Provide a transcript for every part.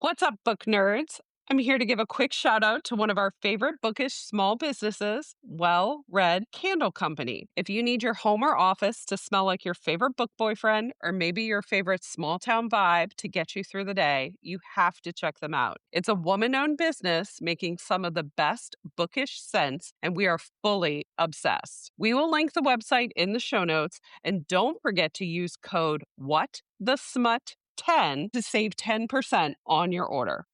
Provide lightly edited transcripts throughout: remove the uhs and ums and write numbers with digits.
What's up, book nerds? I'm here to give a quick shout out to one of our favorite bookish small businesses, Well Read Candle Company. If you need your home or office to smell like your favorite book boyfriend or maybe your favorite small town vibe to get you through the day, you have to check them out. It's a woman owned business making some of the best bookish scents, and we are fully obsessed. We will link the website in the show notes, and don't forget to use code WhatTheSmut10 to save 10% on your order.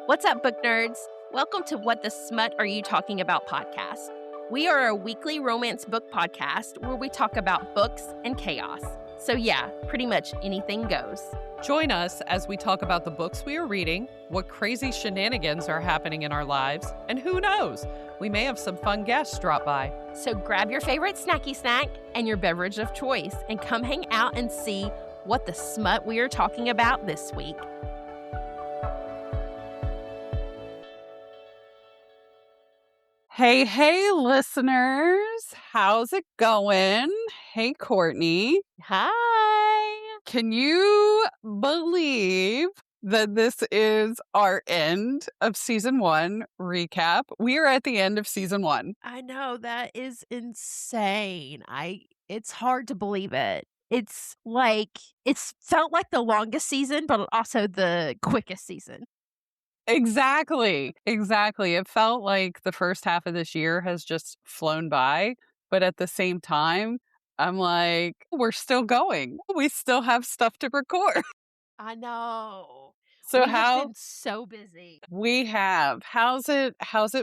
What's up, book nerds? Welcome to What the Smut Are You Talking About podcast. We are a weekly romance book podcast where we talk about books and chaos. So yeah, pretty much anything goes. Join us as we talk about the books we are reading, what crazy shenanigans are happening in our lives, and who knows, we may have some fun guests drop by. So grab your favorite snacky snack and your beverage of choice and come hang out and see what the smut we are talking about this week. Hey, listeners. How's it going? Hey, Courtney. Hi. Can you believe that this is our end of season 1 recap? We are at the end of season 1. I know, that is insane. It's hard to believe it. It's felt like the longest season, but also the quickest season. Exactly. It felt like the first half of this year has just flown by. But at the same time, I'm like, we're still going. We still have stuff to record. I know. So We have been so busy. we have. How's it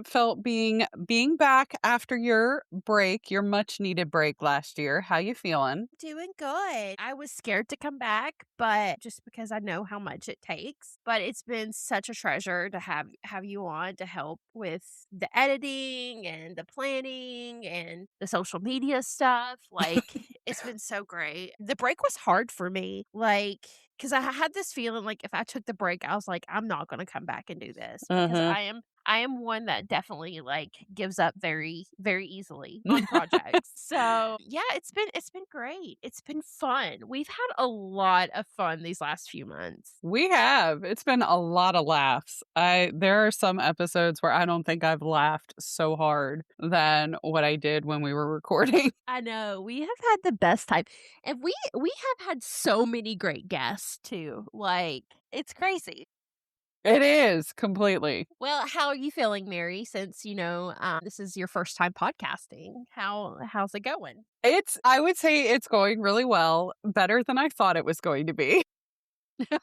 felt being back after your break, your much needed break last year? How you feeling? Doing good. I was scared to come back, but just because I know how much it takes. But it's been such a treasure to have you on to help with the editing and the planning and the social media stuff. Like, it's been so great. The break was hard for me. Because I had this feeling like if I took the break, I was like, I'm not going to come back and do this because I am one that definitely gives up very, very easily on projects. So yeah, it's been great. It's been fun. We've had a lot of fun these last few months. We have. It's been a lot of laughs. There are some episodes where I don't think I've laughed so hard than what I did when we were recording. I know. We have had the best time. And we have had so many great guests too. It's crazy. It is completely. Well, how are you feeling, Mary, since this is your first time podcasting? How's it going? I would say it's going really well, better than I thought it was going to be. And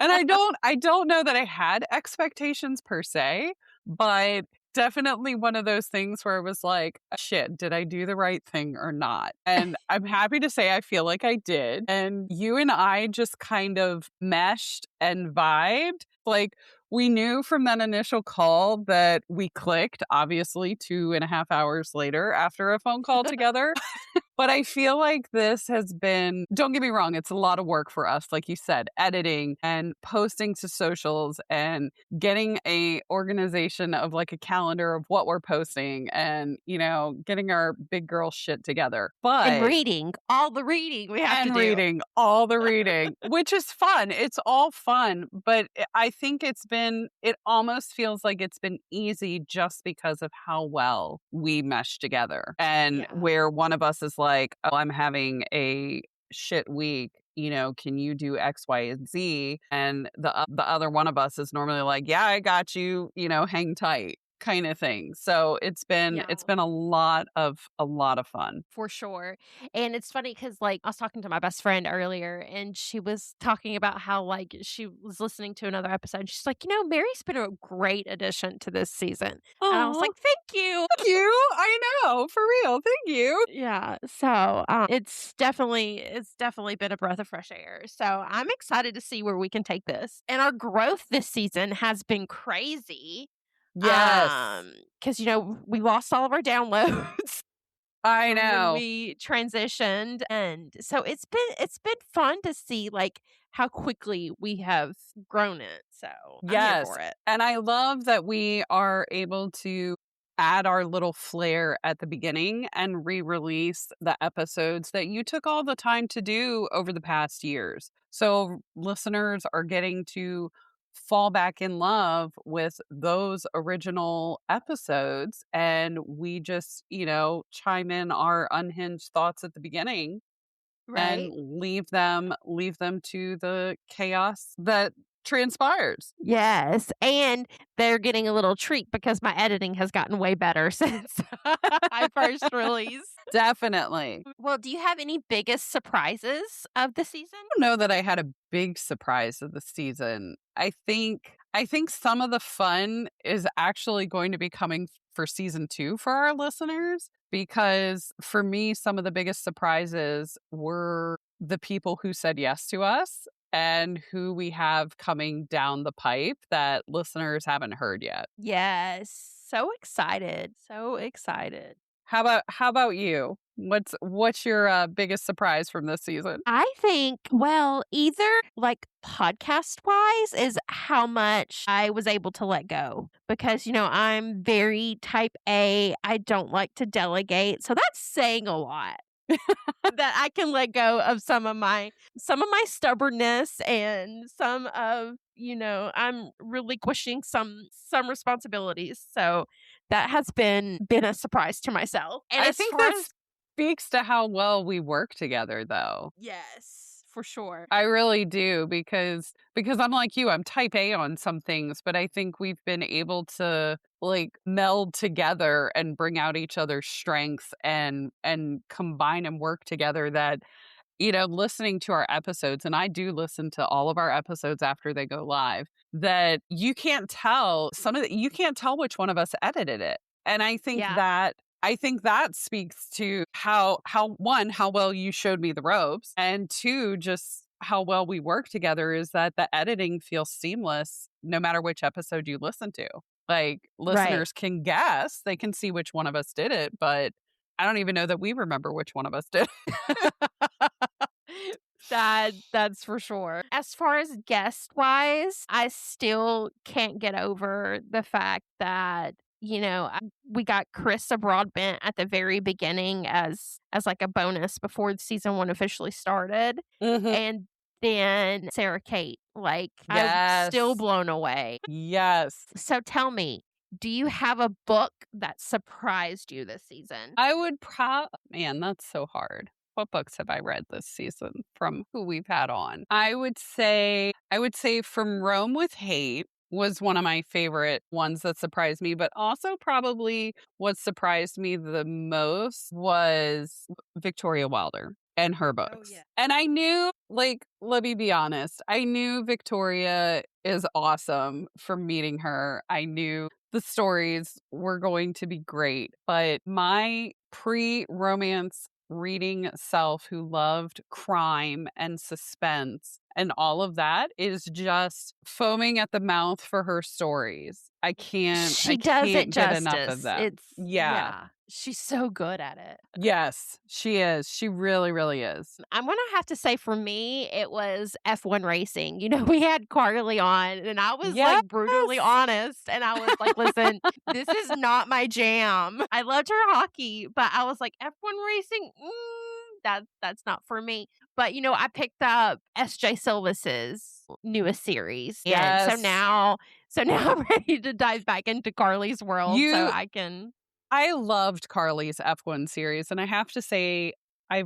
I don't know that I had expectations per se, but definitely one of those things where it was like, shit, did I do the right thing or not? And I'm happy to say I feel like I did. And you and I just kind of meshed and vibed. Like, we knew from that initial call that we clicked, obviously 2.5 hours later after a phone call together. But I feel like this has been, don't get me wrong, it's a lot of work for us. Like you said, editing and posting to socials and getting a organization of like a calendar of what we're posting and, getting our big girl shit together. But And reading, all the reading we have to do. reading, all the reading, which is fun. It's all fun. But I think it almost feels like it's been easy just because of how well we mesh together. And Yeah. where one of us is like, oh, I'm having a shit week. Can you do X, Y, and Z? And the other one of us is normally like, yeah, I got you, hang tight kind of thing. So it's been a lot of fun. For sure. And it's funny because I was talking to my best friend earlier and she was talking about how she was listening to another episode. She's like, Mary's been a great addition to this season. And I was Aw. like, thank you. Thank you. I know, for real. Thank you. Yeah. So it's definitely been a breath of fresh air. So I'm excited to see where we can take this. And our growth this season has been crazy. Yes. Because we lost all of our downloads. I When know. we transitioned, and so it's been fun to see how quickly we have grown it. So I'm here Yes. for it. And I love that we are able to add our little flair at the beginning and re-release the episodes that you took all the time to do over the past years. So listeners are getting to fall back in love with those original episodes, and we just, chime in our unhinged thoughts at the beginning and Right? leave them to the chaos that transpires. Yes, and they're getting a little treat because my editing has gotten way better since I first released. Definitely. Well, do you have any biggest surprises of the season? Don't know that I had a big surprise of the season. I think some of the fun is actually going to be coming for season 2 for our listeners, because for me some of the biggest surprises were the people who said yes to us and who we have coming down the pipe that listeners haven't heard yet. Yes, so excited, so excited. How about you? What's your biggest surprise from this season? I think, well, either like podcast wise is how much I was able to let go because, I'm very type A. I don't like to delegate. So that's saying a lot that I can let go of some of my stubbornness and I'm relinquishing some responsibilities. So that has been a surprise to myself. And I as think far that as speaks to how well we work together, though. yes, for sure. I really do, because I'm like you, I'm type A on some things, but I think we've been able to like meld together and bring out each other's strengths and combine and work together that, listening to our episodes, and I do listen to all of our episodes after they go live, that you can't tell which one of us edited it. And Yeah. I think that speaks to how one, how well you showed me the ropes, and two, just how well we work together, is that the editing feels seamless no matter which episode you listen to. Like Right. listeners can guess, they can see which one of us did it, but I don't even know that we remember which one of us did. That's for sure. As far as guest wise, I still can't get over the fact that we got Chris Broadbent at the very beginning as like a bonus before season 1 officially started, Mhm. and then Sarah Kate. Like I'm still Yes. blown away. Yes. So tell me, do you have a book that surprised you this season? I would man, that's so hard. What books have I read this season from who we've had on? I would say From Rome with Hate was one of my favorite ones that surprised me, but also probably what surprised me the most was Victoria Wilder and her Oh yeah. books. And I knew, like, let me be honest, I knew Victoria is awesome from meeting her. I knew the stories were going to be great, but my pre-romance reading self who loved crime and suspense and all of that is just foaming at the mouth for her stories. I can't I She does it can't get enough of justice. them. It's Yeah. yeah, she's so good at it. Yes, she is. She really, really is. I'm gonna have to say for me, it was F1 racing. We had Carly on, and I was Yes. like brutally honest, and I was like, "Listen, this is not my jam. I loved her hockey, but I was like F1 racing. That's not for me." But I picked up S.J. Silvis's newest series, and so Yes. now I'm ready to dive back into Carly's world, so You I can. I loved Carly's F1 series, and I have to say I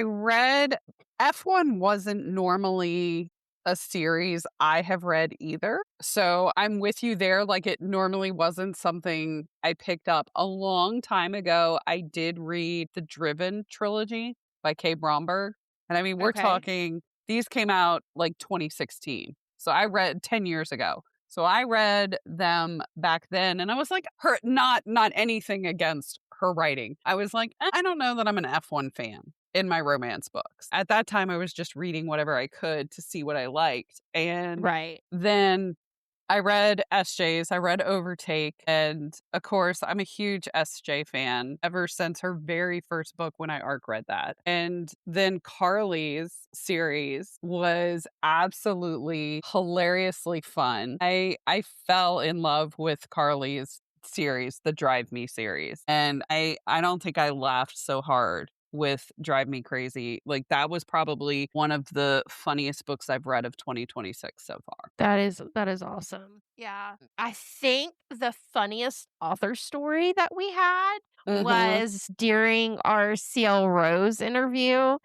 read F1 wasn't normally a series I have read either. So I'm with you there. Like, it normally wasn't something I picked up. A long time ago, I did read the Driven trilogy by Kay Bromberg. And I mean, we're Okay. talking, these came out like 2016. So I read 10 years ago. So I read them back then, and I was like, her not anything against her writing. I was like, I don't know that I'm an F1 fan in my romance books. At that time, I was just reading whatever I could to see what I liked. And Right. then I read SJ's, I read Overtake, and of course, I'm a huge SJ fan ever since her very first book when I arc read that. And then Carly's series was absolutely hilariously fun. I fell in love with Carly's series, the Drive Me series. And I don't think I laughed so hard with Drive Me Crazy. Like that was probably one of the funniest books I've read of 2026 so far. That is awesome. Yeah. I think the funniest author story that we had Mhm. was during our CL Rose interview.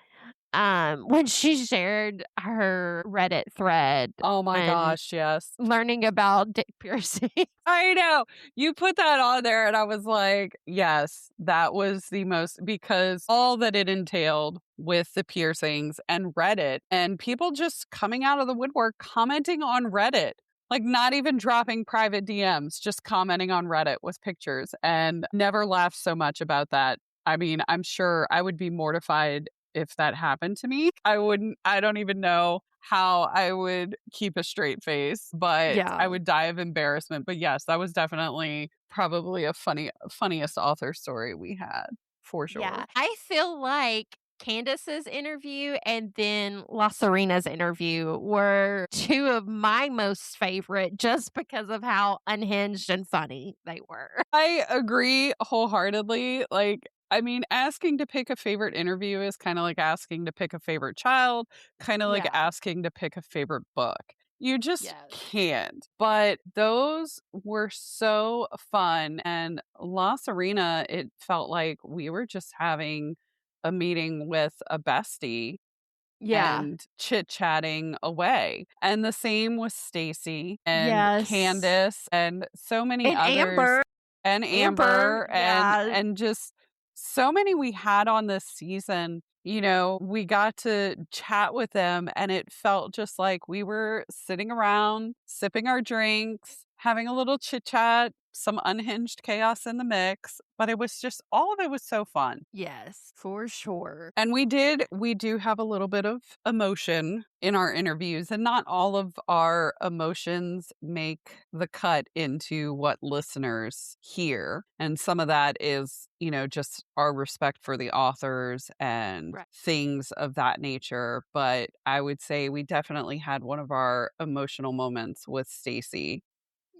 When she shared her Reddit thread Oh my and gosh, yes. learning about dick piercing. I know. You put that on there and I was like, yes, that was the most because all that it entailed with the piercings and Reddit and people just coming out of the woodwork commenting on Reddit. Like not even dropping private DMs, just commenting on Reddit with pictures and never laughed so much about that. I mean, I'm sure I would be mortified if that happened to me. I don't even know how I would keep a straight face, but I Yeah. would die of embarrassment. But yes, that was definitely probably a funniest author story we had for Yeah. sure. I feel like Candace's interview and then La Serena's interview were two of my most favorite just because of how unhinged and funny they were. I agree wholeheartedly. Like, I mean, asking to pick a favorite interview is kind of like asking to pick a favorite child, kind of like Yeah. asking to pick a favorite book. You just Yes. can't. But those were so fun. And La Serena, it felt like we were just having a meeting with a bestie Yeah. and chit-chatting away. And the same with Stacy and Yes. Candace and so many And others Amber. and Amber. Amber Yeah. and just so many we had on this season. You know, we got to chat with them and it felt just like we were sitting around, sipping our drinks, having a little chit-chat, some unhinged chaos in the mix, but it was just all of it was so fun. Yes, for sure. And we do have a little bit of emotion in our interviews, and not all of our emotions make the cut into what listeners hear. And some of that is, you know, just our respect for the authors and Right. things of that nature. But I would say we definitely had one of our emotional moments with Stacy,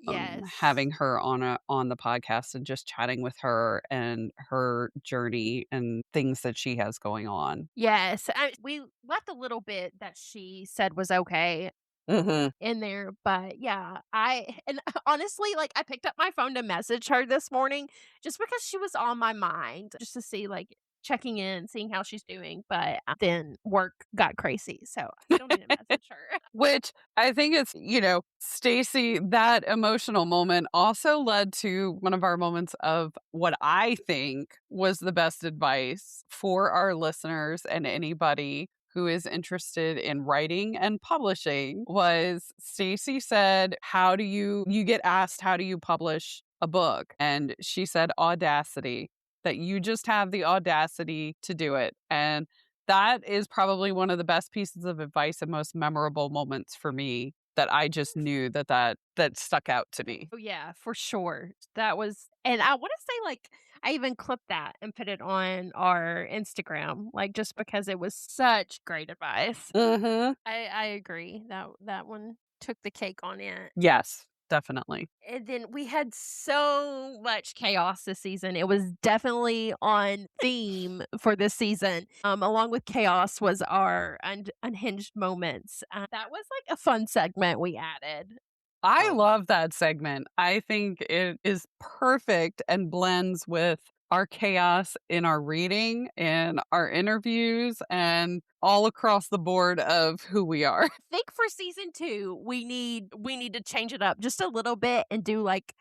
Yes. having her on the podcast and just chatting with her and her journey and things that she has going on. Yes. We left a little bit that she said was okay Mhm. in there, but yeah, and honestly, like I picked up my phone to message her this morning just because she was on my mind, just to see like checking in, seeing how she's doing, but then work got crazy, so I still need to message her. Which I think it's, you know, Stacy, that emotional moment also led to one of our moments of what I think was the best advice for our listeners and anybody who is interested in writing and publishing was Stacy said, "How do you get asked how do you publish a book?" And she said audacity, that you just have the audacity to do it. And that is probably one of the best pieces of advice and most memorable moments for me that I just knew that stuck out to me. Oh yeah, for sure. That was, and I want to say like I even clipped that and put it on our Instagram, like just because it was such great advice. Mhm. I agree. That one took the cake on it. Yes, definitely. And then we had so much chaos this season. It was definitely on theme for this season. Along with chaos was our unhinged moments. That was like a fun segment we added. I Um, love that segment. I think it is perfect and blends with our chaos in our reading and our interviews and all across the board of who we are. think for season 2, we need to change it up just a little bit and do like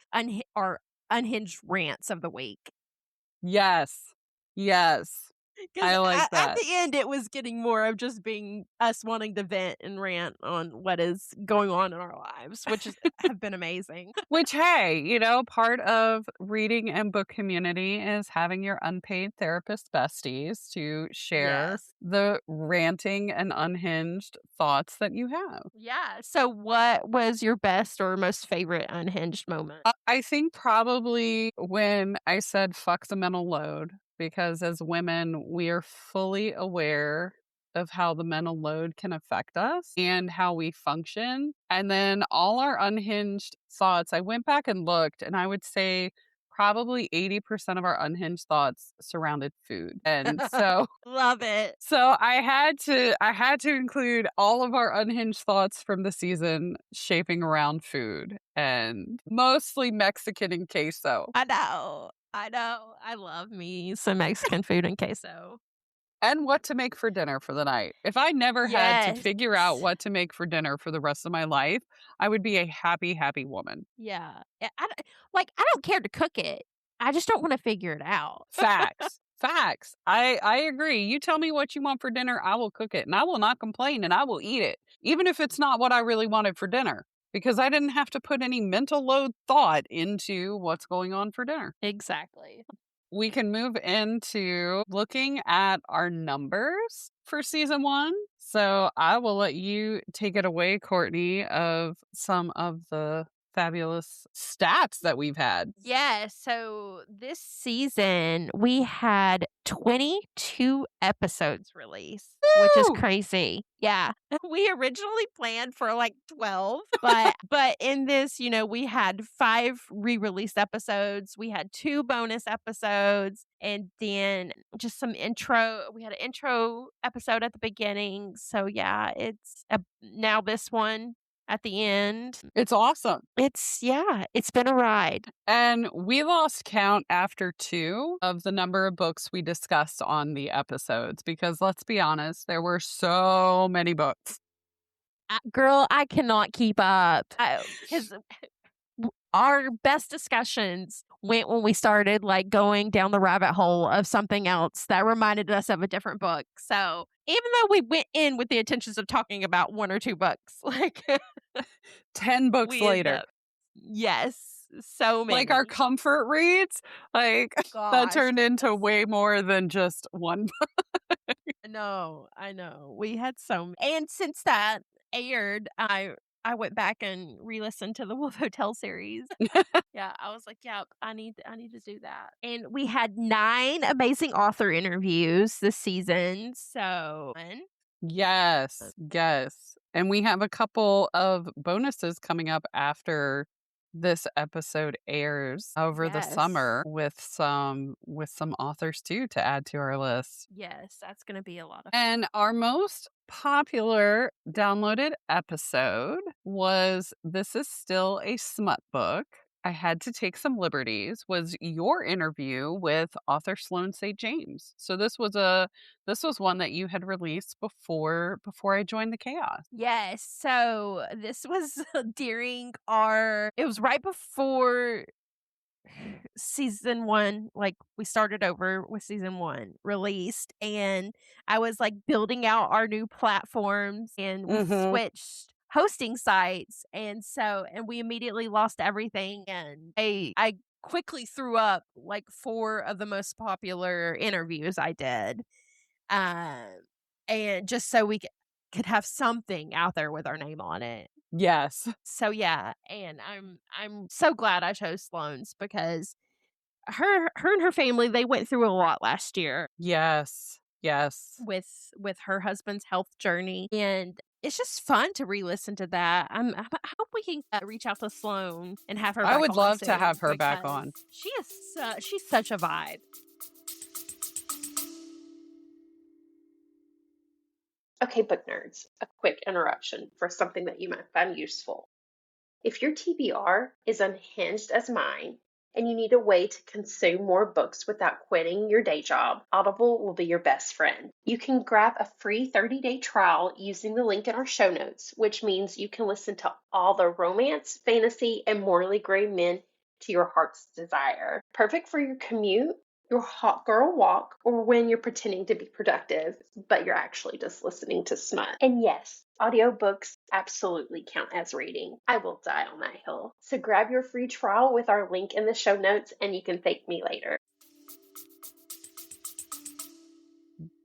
our unhinged rants of the week. Yes. Yes. Because I like at that. the end, it was getting more of just being us wanting to vent and rant on what is going on in our lives, which is have been amazing. Which, hey, you know, part of reading and book community is having your unpaid therapist besties to share Yes. the ranting and unhinged thoughts that you have. Yeah. So what was your best or most favorite unhinged moment? I think probably when I said fuck the mental load, because as women, we are fully aware of how the mental load can affect us and how we function. And then all our unhinged thoughts, I went back and looked, and I would say probably 80% of our unhinged thoughts surrounded food. And so Love it. I had to include all of our unhinged thoughts from the season shaping around food and mostly Mexican and queso. I know. I know. I love me some Mexican food and queso. And what to make for dinner for the night. If I never had to Yes. figure out what to make for dinner for the rest of my life, I would be a happy, happy woman. Yeah. I don't care to cook it. I just don't want to figure it out. Facts. Facts. I agree. You tell me what you want for dinner, I will cook it and I will not complain and I will eat it, even if it's not what I really wanted for dinner, because I didn't have to put any mental load thought into what's going on for dinner. Exactly. We can move into looking at our numbers for season 1. So I will let you take it away, Courtney, of some of the fabulous stats that we've had. Yeah, so this season we had 22 episodes released, which is Woo! crazy. Yeah. We originally planned for like 12, but in this, we had 5 re-released episodes, we had 2 bonus episodes, and then just some intro. We had an intro episode at the beginning. So yeah, now this one at the end. It's awesome. It's been a ride. And we lost count after 2 of the number of books we discussed on the episodes because let's be honest, there were so many books. Girl, I cannot keep up. Because our best discussions went when we started like going down the rabbit hole of something else that reminded us of a different book. So even though we went in with the intentions of talking about 1 or 2 books, like 10 books we later. Yes, so many. Like our comfort reads, like that Gosh. turned into way more than just one book. No, I know. We had so many. And since that aired, I went back and re-listened to the Wolf Hotel series. Yeah, I was like, yeah, I need to do that. And we had 9 amazing author interviews this season. So Yes, yes. And we have a couple of bonuses coming up after this episode airs over the summer with some authors too to add to our list. Yes, that's going to be a lot of fun. And our most popular downloaded episode was This Is Still a Smut Book. I Had to Take Some Liberties was your interview with author Sloane St. James. So this was one that you had released before I joined the chaos. Yes, so this was it was right before season 1, like we started over with season 1 released, and I was like building out our new platforms, and we switched hosting sites, and we immediately lost everything, and I quickly threw up like 4 of the most popular interviews I did, and just so we could have something out there with our name on it. Yes. So yeah, and I'm so glad I chose Sloane's because her and her family, they went through a lot last year. Yes. Yes. With her husband's health journey, and it's just fun to re-listen to that. I hope we can reach out to Sloane and have her back I would on love to soon have her back because on. She's such a vibe. Okay, book nerds, a quick interruption for something that you might find useful. If your TBR is unhinged as mine, and you need a way to consume more books without quitting your day job, Audible will be your best friend. You can grab a free 30-day trial using the link in our show notes, which means you can listen to all the romance, fantasy, and morally gray men to your heart's desire. Perfect for your commute, your hot girl walk, or when you're pretending to be productive, but you're actually just listening to smut. And yes, audiobooks absolutely count as reading. I will die on that hill. So grab your free trial with our link in the show notes and you can thank me later.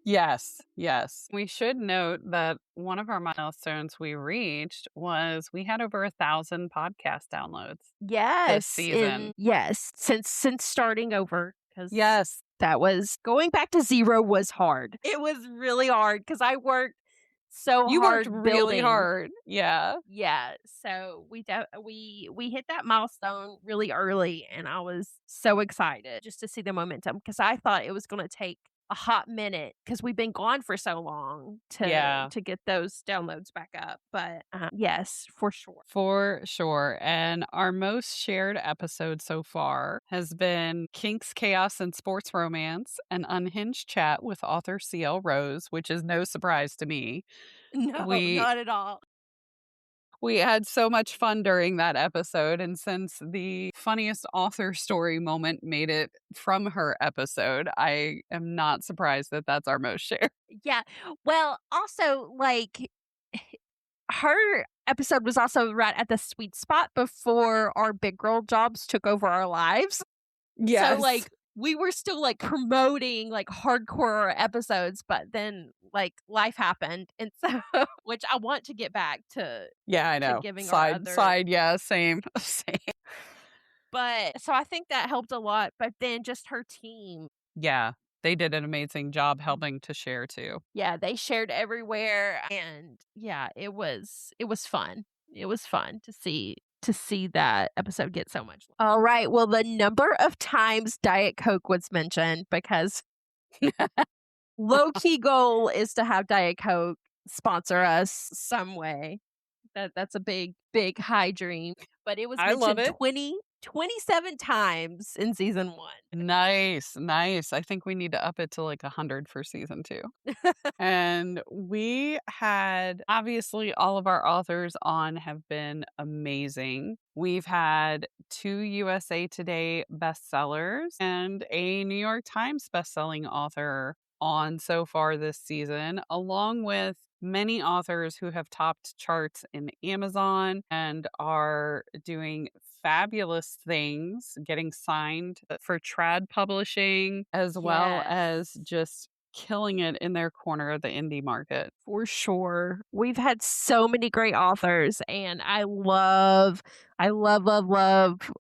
Yes, yes. We should note that one of our milestones we reached was we had over 1,000 podcast downloads. Yes, this season. Yes, since starting over. Yes. That was going back to 0 was hard. It was really hard because I worked so You worked hard really building. hard. Yeah. Yeah, so we hit that milestone really early, and I was so excited just to see the momentum because I thought it was gonna take a hot minute because we've been gone for so long Yeah. to get those downloads back up, but, yes, for sure. For sure. And our most shared episode so far has been Kinks, Chaos, and Sports Romance, an unhinged chat with author CL Rose, which is no surprise to me. No, We not at all. we had so much fun during that episode, and since the funniest author story moment made it from her episode, I am not surprised that that's our most shared. Yeah, well, also, like, her episode was also right at the sweet spot before our big girl jobs took over our lives. So, Yes. like, we were still, like, promoting, like, hardcore episodes, but then, like, life happened, and so which I want to get back Yeah, I to know. giving our other Side, yeah, same. Same. but so I think that helped a lot, but then just her team. Yeah, they did an amazing job helping to share too. Yeah, they shared everywhere, and yeah, it was fun. It was fun to see that episode get so much. All right, well, the number of times Diet Coke was mentioned because low key goal is to have Diet Coke sponsor us some way. That's a big high dream, but it was I love mentioned it. 27 times in season 1. Nice, nice. I think we need to up it to like 100 for season 2. And we had obviously all of our authors on have been amazing. We've had 2 USA Today bestsellers and a New York Times bestselling author on so far this season, along with many authors who have topped charts in Amazon and are doing fabulous things, getting signed for trad publishing, as well as Yes. just killing it in their corner of the indie market. For sure. We've had so many great authors, and love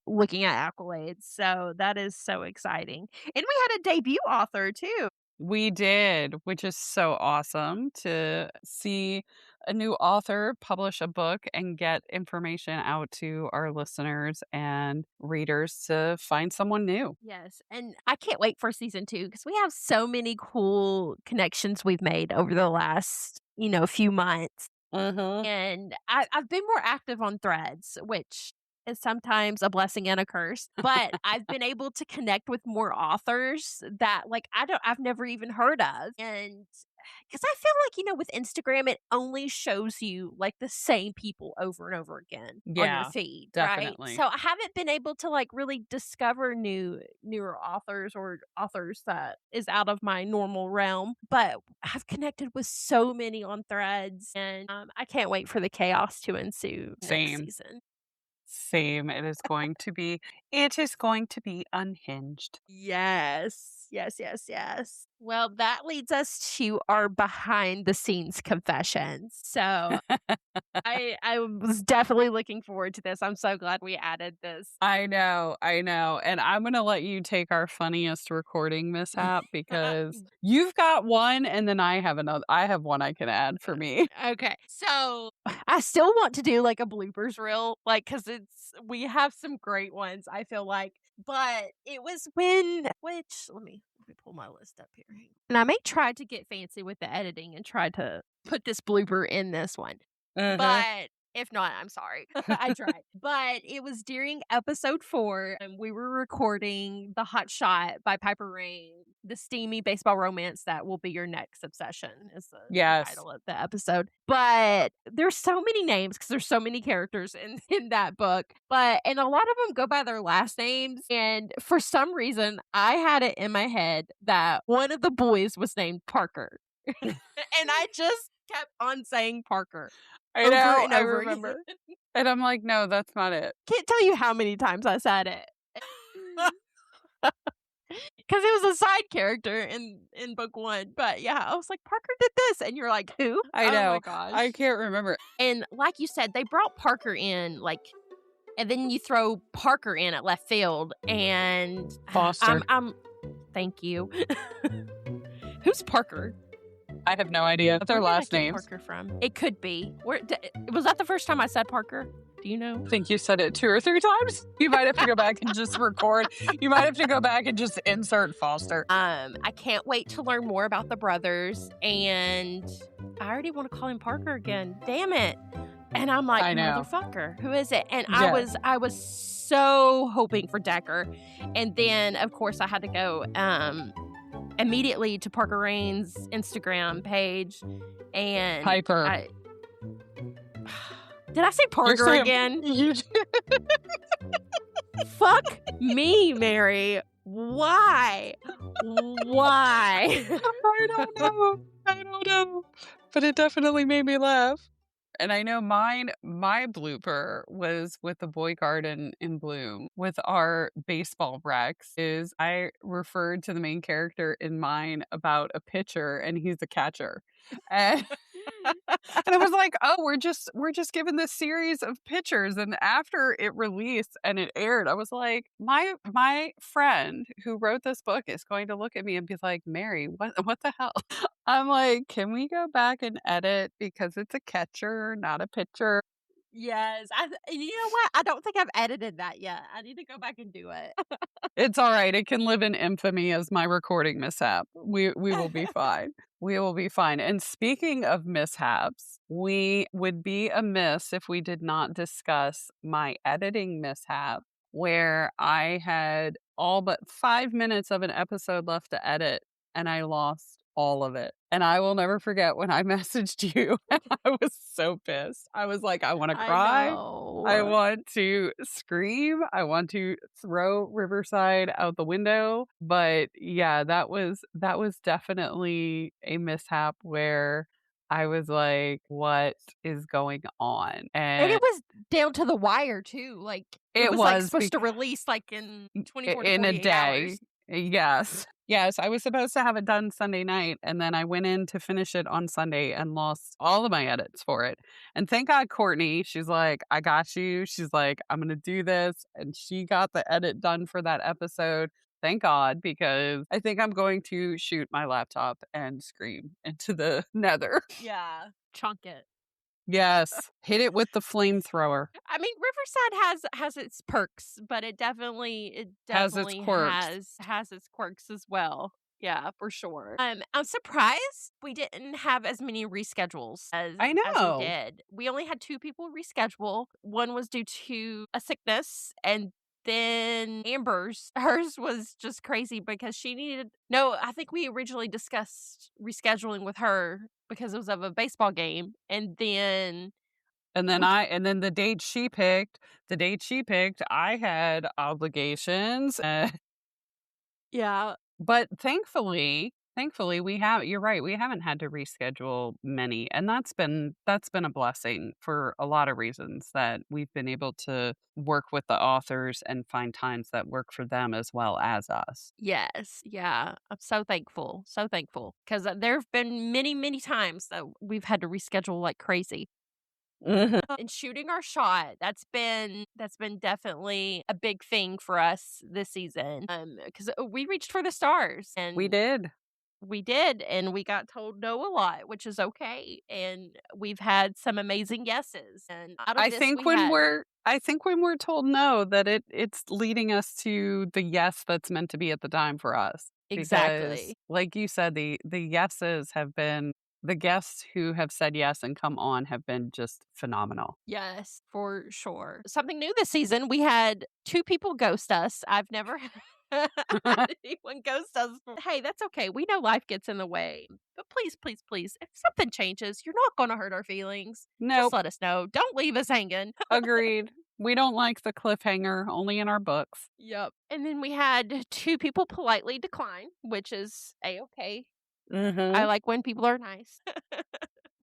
looking at accolades. So that is so exciting. And we had a debut author too. We did, which is so awesome to see a new author publish a book and get information out to our listeners and readers to find someone new. Yes. And I can't wait for season 2 because we have so many cool connections we've made over the last, few months. Uh-huh. And I've been more active on Threads, which is sometimes a blessing and a curse. But I've been able to connect with more authors that like I've never even heard of. And because I feel like, with Instagram, it only shows you like the same people over and over again on your Yeah, feed, right? definitely. So I haven't been able to like really discover newer authors or authors that is out of my normal realm. But I've connected with so many on Threads, and I can't wait for the chaos to ensue next Same. season. Same. It is going to be unhinged. Yes. Yes, yes, yes. Well, that leads us to our behind the scenes confessions. So I was definitely looking forward to this. I'm so glad we added this. I know. And I'm going to let you take our funniest recording mishap because you've got one and then I have another. I have one I can add for me. Okay. So I still want to do like a bloopers reel, like, cause we have some great ones, I feel like, but it was let me pull my list up here. And I may try to get fancy with the editing and try to put this blooper in this one. But if not, I'm sorry. I tried. But it was during episode 4, and we were recording The Hot Shot by Piper Rain, the steamy baseball romance that will be your next obsession is the Yes. title of the episode. But there's so many names because there's so many characters in that book. And a lot of them go by their last names. And for some reason, I had it in my head that one of the boys was named Parker. And I just kept on saying Parker. I know. Over and I over remember. again. And I'm like, no, that's not it. Can't tell you how many times I said it. Because it was a side character in book 1. But yeah, I was like, Parker did this. And you're like, who? I Oh know. my gosh. I can't remember. And like you said, they brought Parker in, like, and then you throw Parker in at left field. And Foster. I'm thank you. Who's Parker? I have no idea what their Where did I last get names. Parker from? It could be. Was that the first time I said Parker? Do you know? I think you said it 2 or 3 times. You might have to go back and just record. You might have to go back and just insert Foster. I can't wait to learn more about the brothers, and I already want to call him Parker again. Damn it. And I'm like, I know. motherfucker, who is it? And Yeah. I was so hoping for Decker. And then of course I had to go immediately to Parker Rain's Instagram page, and Piper. Did I say Parker again? Fuck me, Mary. Why? Why? I don't know. I don't know. But it definitely made me laugh. And I know my blooper was with the Boy Garden in Bloom with our baseball Rex. Is I referred to the main character in mine about a pitcher, and he's a catcher. And and I was like, oh, we're just given this series of pictures. And after it released and it aired, I was like, my friend who wrote this book is going to look at me and be like, Mary, what the hell? I'm like, can we go back and edit because it's a catcher, not a pitcher? Yes. You know what? I don't think I've edited that yet. I need to go back and do it. It's all right. It can live in infamy as my recording mishap. We will be fine. We will be fine. And speaking of mishaps, we would be amiss if we did not discuss my editing mishap, where I had all but 5 minutes of an episode left to edit, and I lost all of it. And I will never forget when I messaged you. I was so pissed. I was like, I want to cry. I want to scream. I want to throw Riverside out the window. But yeah, that was definitely a mishap where I was like, what is going on? And it was down to the wire too. Like it was like supposed to release like in 24 to 48 hours. Yes. Yes, I was supposed to have it done Sunday night, and then I went in to finish it on Sunday and lost all of my edits for it. And thank God Courtney, she's like, I got you. She's like, I'm going to do this. And she got the edit done for that episode. Thank God, because I think I'm going to shoot my laptop and scream into the nether. Yeah. Chunk it. Yes. Hit it with the flamethrower. I mean, Riverside has its perks, but it definitely Has its quirks. has its quirks as well. Yeah, for sure. I'm surprised we didn't have as many reschedules as I know. as we did. We only had 2 people reschedule. One was due to a sickness, and then Amber's, hers was just crazy because she needed. No, I think we originally discussed rescheduling with her because it was of a baseball game, and then the date she picked, I had obligations. Yeah. But thankfully you're right, we haven't had to reschedule many, and that's been a blessing for a lot of reasons, that we've been able to work with the authors and find times that work for them as well as us. Yes. Yeah. I'm so thankful. So thankful. Because there have been many, many times that we've had to reschedule like crazy. Mhm. And shooting our shot, that's been definitely a big thing for us this season. Because we reached for the stars, and We did. and we got told no a lot, which is okay. And we've had some amazing yeses. And out of I this, think when we're told no, that it's leading us to the yes that's meant to be at the time for us. Exactly. Because, like you said, the yeses have been, the guests who have said yes and come on have been just phenomenal. Yes, for sure. Something new this season, we had 2 people ghost us. I've never had anyone ghost us. Hey, that's okay. We know life gets in the way. But please, please, please, if something changes, you're not going to hurt our feelings. Nope. Just let us know. Don't leave us hanging. Agreed. We don't like the cliffhanger, only in our books. Yep. And then we had 2 people politely decline, which is A-okay. I like when people are nice.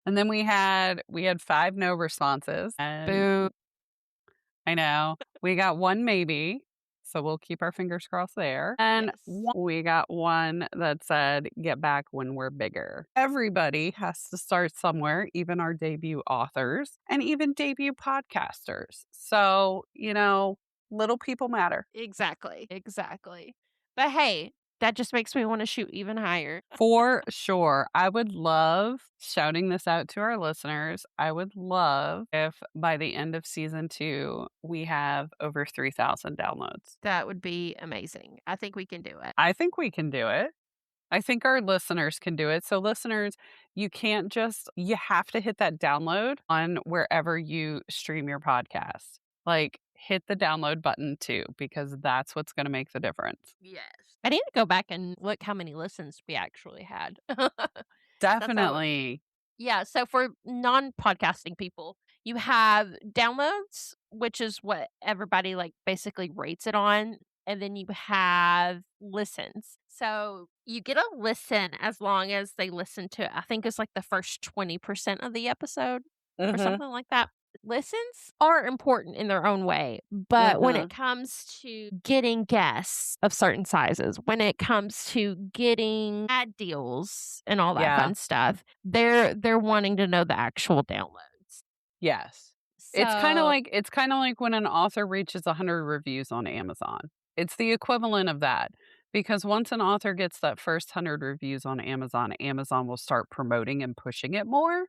And then we had 5 no responses. And Boo. I know. We got 1 maybe, so we'll keep our fingers crossed there. And Yes. we got 1 that said, get back when we're bigger. Everybody has to start somewhere, even our debut authors and even debut podcasters. So, little people matter. Exactly. Exactly. But hey, That just makes me want to shoot even higher. For sure. I would love shouting this out to our listeners. I would love if by the end of season 2, we have over 3,000 downloads. That would be amazing. I think we can do it. I think we can do it. I think our listeners can do it. So, listeners, you have to hit that download on wherever you stream your podcast. Like, hit the download button too, because that's what's going to make the difference. Yes. I need to go back and look how many listens we actually had. That's how. Definitely. Yeah, so for non-podcasting people, you have downloads, which is what everybody, like, basically rates it on, and then you have listens. So, you get a listen as long as they listen to I think it's, like, the first 20% of the episode or Mhm. something like that. Listens are important in their own way, but when it Mhm. comes to getting guests of certain sizes, when it comes to getting ad deals and all that Yeah. fun stuff, they're wanting to know the actual downloads. Yes. So, It's kind of like when an author reaches 100 reviews on Amazon. It's the equivalent of that. Because once an author gets that first 100 reviews on Amazon, Amazon will start promoting and pushing it more.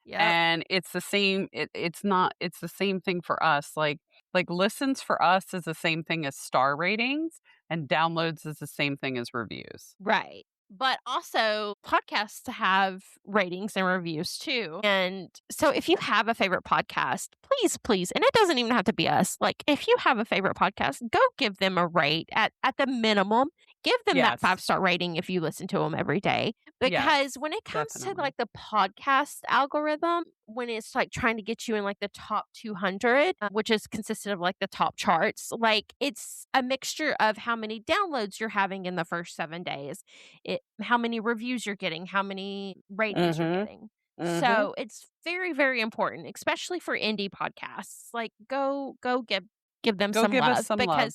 yep, And it's the same it's not it's the same thing for us. Like listens for us is the same thing as star ratings, and downloads is the same thing as reviews. right. But also, podcasts have ratings and reviews too. And so, if you have a favorite podcast, please, please, and it doesn't even have to be us. Like, if you have a favorite podcast, go give them a rate at the minimum. Give them that Yes. 5-star rating if you listen to them every day. Because Yes. when it comes to Definitely. like the podcast algorithm, when it's like trying to get you in like the top 200, which is consisted of like the top charts, like it's a mixture of how many downloads you're having in the first 7 days, how many reviews you're getting, how many ratings you're Mhm. getting. Mhm. So it's very, very important, especially for indie podcasts. Like go give them Go some give us love some love.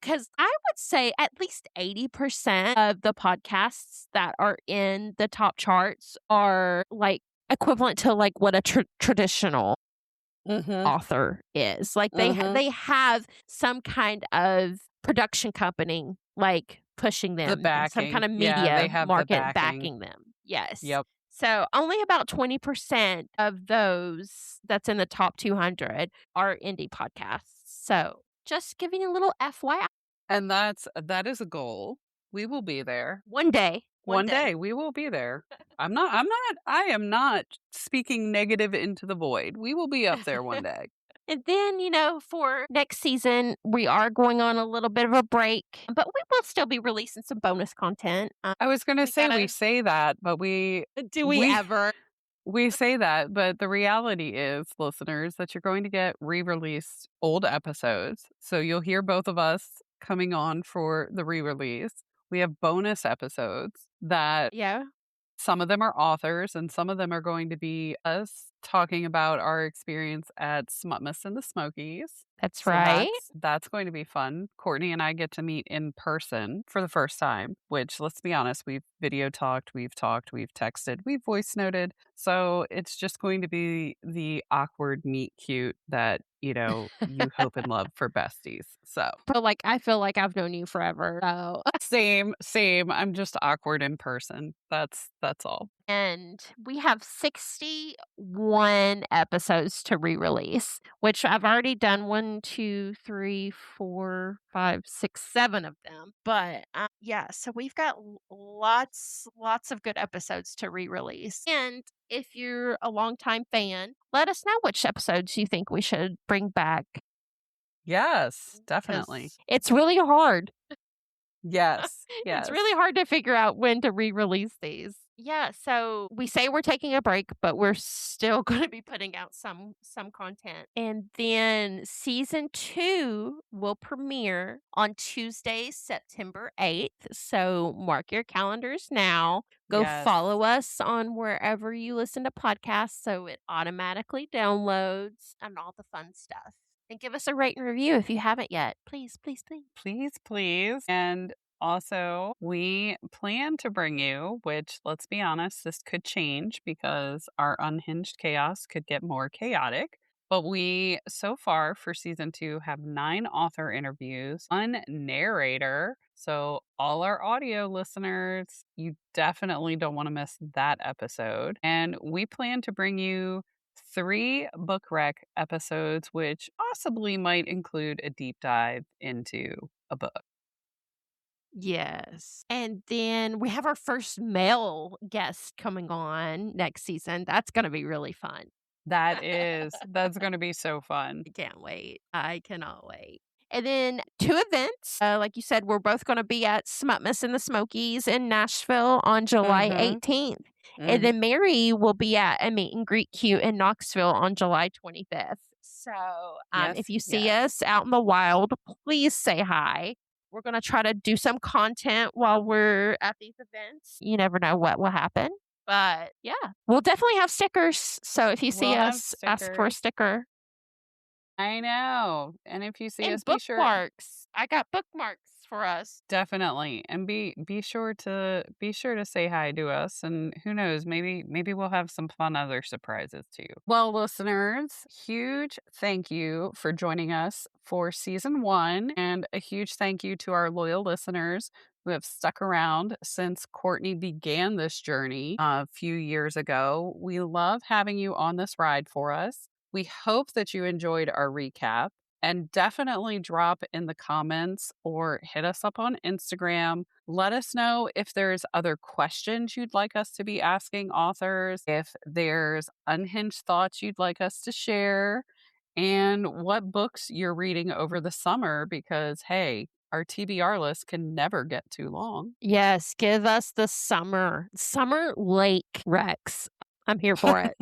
because I would say at least 80% of the podcasts that are in the top charts are like equivalent to like what a traditional Mhm. author is. Like Mhm. they have some kind of production company like pushing The them and some kind backing. of Yeah, they media have the market backing. backing them. Yes. Yep. So only about 20% of those that's in the top 200 are indie podcasts. So just giving a little FYI. And that is a goal. We will be there. One day. One One day. day we will be there. I am not speaking negative into the void. We will be up there one day. And then, for next season, we are going on a little bit of a break, but we will still be releasing some bonus content. I was going to We say we gotta, say that, but do we we ever? we say that, but the reality is, listeners, that you're going to get re-released old episodes. So you'll hear both of us coming on for the re-release. We have bonus episodes that Yeah, some of them are authors, and some of them are going to be us talking about our experience at Smutmas and the Smokies. that's So right. that's going to be fun. Courtney and I get to meet in person for the first time, which, let's be honest, we've video talked, we've texted, we've voice noted. So it's just going to be the awkward meet cute that, you hope and love for besties. So I feel like I've known you forever. So, same. I'm just awkward in person. That's all. and we have 61 episodes to re-release, which I've already done 1, 2, 3, 4, 5, 6, 7 of them. But yeah, so we've got lots of good episodes to re-release. And if you're a longtime fan, let us know which episodes you think we should bring back Yes, definitely. because it's really hard. Yes, It's yes. really hard to figure out when to re-release these. Yeah, so we say we're taking a break, but we're still going to be putting out some content. And then season 2 will premiere on Tuesday, September 8th. So mark your calendars now. Go Yes. follow us on wherever you listen to podcasts so it automatically downloads and all the fun stuff. And give us a rate and review if you haven't yet. Please, please, please. Please, please. And also, we plan to bring you, which, let's be honest, this could change because our unhinged chaos could get more chaotic. But we, so far for season 2, have 9 author interviews, one narrator. So, all our audio listeners, you definitely don't want to miss that episode. And we plan to bring you 3 book rec episodes, which possibly might include a deep dive into a book. Yes. And then we have our first male guest coming on next season. That's going to be really fun. That's going to be so fun. I can't wait. I cannot wait. And then 2 events. Like you said, we're both going to be at Smutmas in the Smokies in Nashville on July Mhm. 18th. And then Mary will be at a meet and greet cute in Knoxville on July 25th. So Yes, if you see yes. us out in the wild, please say hi. We're going to try to do some content while we're at these events. You never know what will happen. But yeah, we'll definitely have stickers. So if you see We'll have us, ask for a stickers. sticker. I know. And if you see And us, be sure bookmarks. I got bookmarks for us. definitely, and be sure to say hi to us, and who knows, maybe we'll have some fun other surprises too. Well, listeners, huge thank you for joining us for season 1, and a huge thank you to our loyal listeners who have stuck around since Courtney began this journey a few years ago. We love having you on this ride for us. We hope that you enjoyed our recap. And definitely drop in the comments or hit us up on Instagram. Let us know if there's other questions you'd like us to be asking authors, if there's unhinged thoughts you'd like us to share, and what books you're reading over the summer because, hey, our TBR list can never get too long. Yes, give us the summer lake Rex. I'm here for it.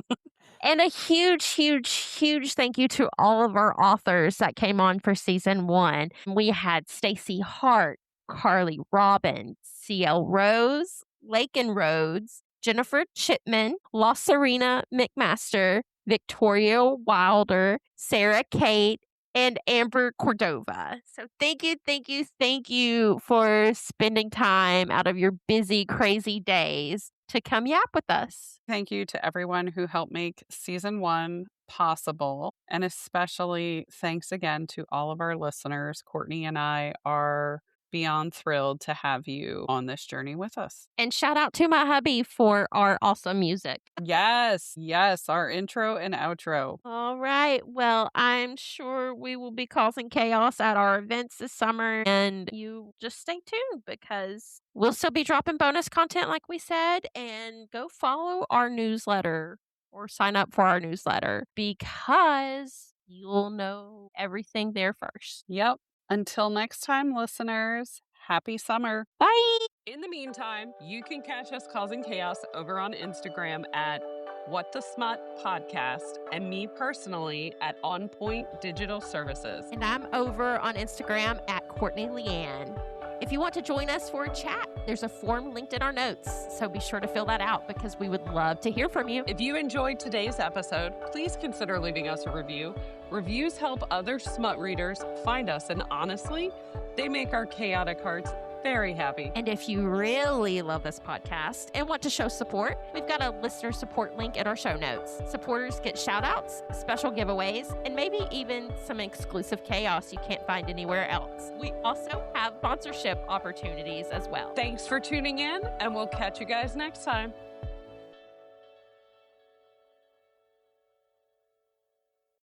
And a huge, huge, huge thank you to all of our authors that came on for season 1. We had Stacey Hart, Carly Robin, CL Rose, Lakin Rhodes, Jennifer Chipman, La Serena McMaster, Victoria Wilder, Sarah Kate, and Amber Cordova. So thank you, thank you, thank you for spending time out of your busy, crazy days to come yap with us. Thank you to everyone who helped make season 1 possible. And especially thanks again to all of our listeners. Courtney and I are beyond thrilled to have you on this journey with us. And shout out to my hubby for our awesome music. Yes, yes, our intro and outro. All right. Well, I'm sure we will be causing chaos at our events this summer. And you just stay tuned because we'll still be dropping bonus content, like we said. And go follow our newsletter or sign up for our newsletter because you'll know everything there first. Yep. Until next time, listeners, happy summer. Bye. In the meantime, you can catch us causing chaos over on Instagram at What the Smut Podcast and me personally at On Point Digital Services. And I'm over on Instagram at Courtney Leanne. If you want to join us for a chat, there's a form linked in our notes. So be sure to fill that out because we would love to hear from you. If you enjoyed today's episode, please consider leaving us a review. Reviews help other smut readers find us, and honestly, they make our chaotic hearts very happy. And if you really love this podcast and want to show support, we've got a listener support link in our show notes. Supporters get shout outs, special giveaways, and maybe even some exclusive chaos you can't find anywhere else. We also have sponsorship opportunities as well. Thanks for tuning in, and we'll catch you guys next time.